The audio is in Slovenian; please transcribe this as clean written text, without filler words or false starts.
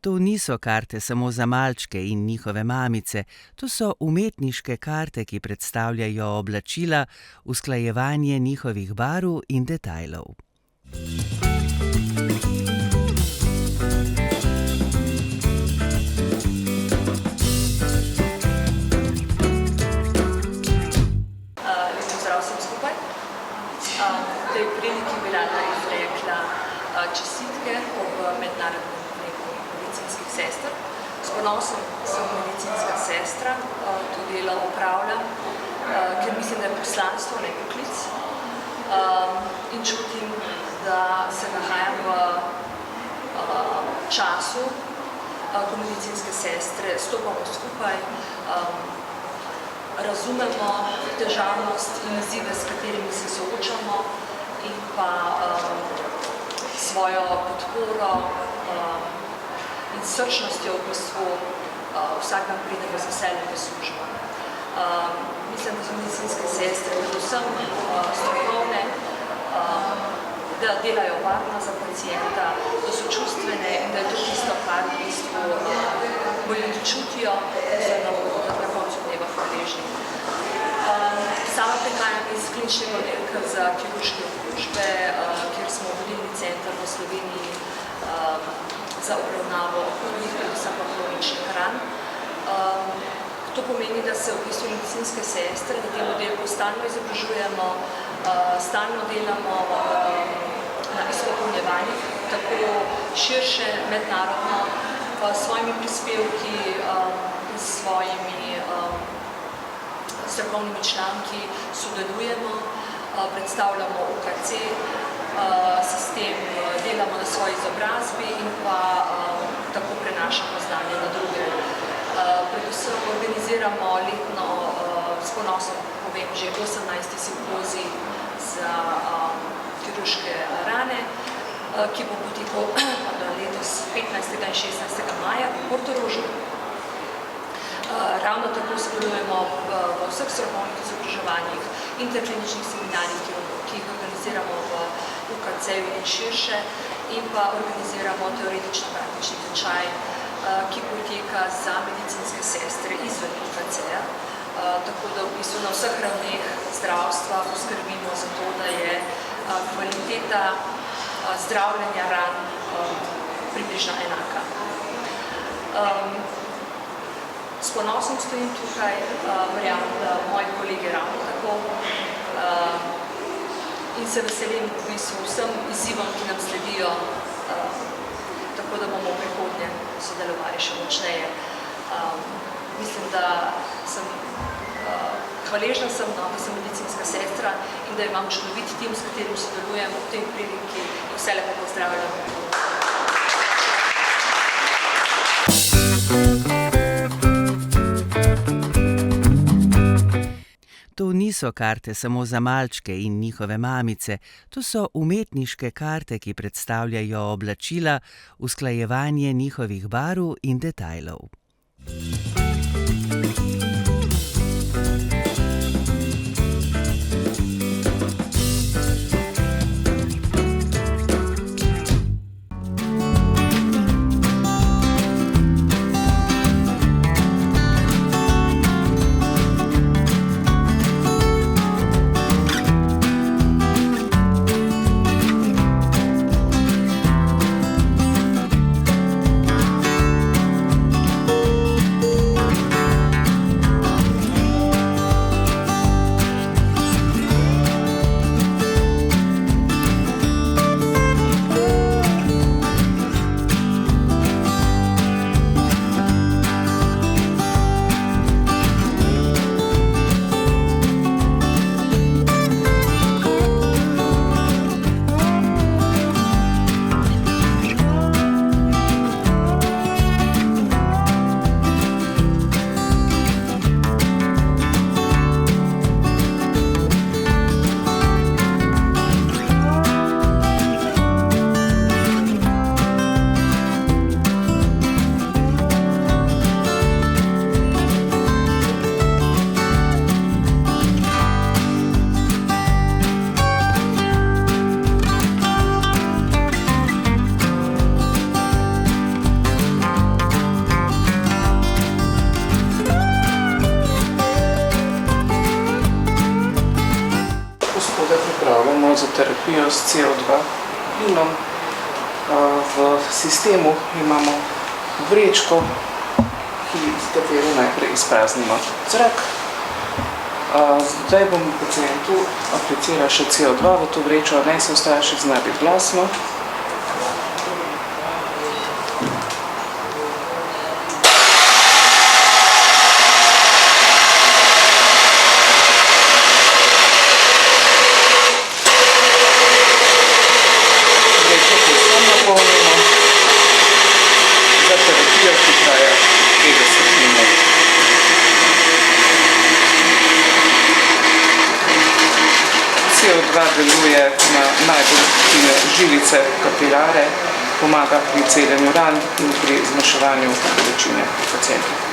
To niso karte samo za malčke in njihove mamice, to so umetniške karte, ki predstavljajo oblačila, usklajevanje njihovih barv in detajlov. Lepo zdrav vsem skupaj. V tej priliki bi rada izrekla čestitke ob mednarodnem dnevu medicinskih sester. S ponosom sem medicinska sestra, to delo opravljam, ker mislim, da je poslanstvo, ne poklic. In čutim, da se nahajam v času, ko medicinske sestre stopamo skupaj, razumemo težavnost in izzive, s katerimi se soočamo, in pa svojo podporo in srčnostjo v bistvu vsak dan pridemo z veseljem v službo. Mislim, da so medicinske sestre predvsem strokovne, da delajo varno za pacienta, da so čustvene in da je to tisto, kar v bistvu bolniki čutijo, oziroma bodo na koncu dneva hvaležni. Sama prihajam iz kliničnega oddelka za kirurške okužbe, kjer smo vodilni center v Sloveniji za obravnavo hudih, predvsem pa kroničnih ran. To pomeni, da se v bistvu medicinske sestre v tem oddelku stalno izobražujemo, stalno delamo na izpopolnjevanjih, tako širše, mednarodno, s svojimi prispevki in s svojimi strokovnimi članki sodelujemo, predstavljamo UKC sistem, delamo na svoji izobrazbi in pa tako prenašamo znanje na druge. Predvsem organiziramo letno, s ponosom povem, že 18. simpozij za kirurške rane, ki bo potekal letos 15. in 16. maja v Portorožu. Ravno tako sodelujemo v vseh strokovnih izobraževanjih, interkliničnih seminarjih, ki jih organiziramo v UKC-ju in širše, in pa organiziramo teoretično-praktični tečaj, ki poteka za medicinske sestre izven UKC-ja. Tako da v bistvu na vseh ravneh zdravstva poskrbimo za to, da je kvaliteta zdravljenja ran približno enaka. S ponosom stojim tukaj, verjamem, da moji kolegi ravno tako, in se veselim v bistvu vsem izzivom, ki nam sledijo, tako da bomo v prihodnje sodelovali še močneje. Mislim, da sem hvaležna sem, da sem medicinska sestra in da imam čudovit tim, s katerim sodelujem v tej priliki. Vse lepo pozdravljam. To niso karte samo za malčke in njihove mamice, to so umetniške karte, ki predstavljajo oblačila, usklajevanje njihovih barv in detajlov. terapijo s CO2 plinom. V sistemu imamo vrečko, z katero najprej izpraznimo zrak. Zdaj bom pacientu apliciral še CO2 v to vrečo, naj se ostaja še znati glasno. Vrečo povsem napolnimo za terapijo, ki traja 50 minut. CO2 deluje na najbolj fine žilice, kapilare, pomaga pri celjenju ran in pri zmanjševanju bolečine pacientov.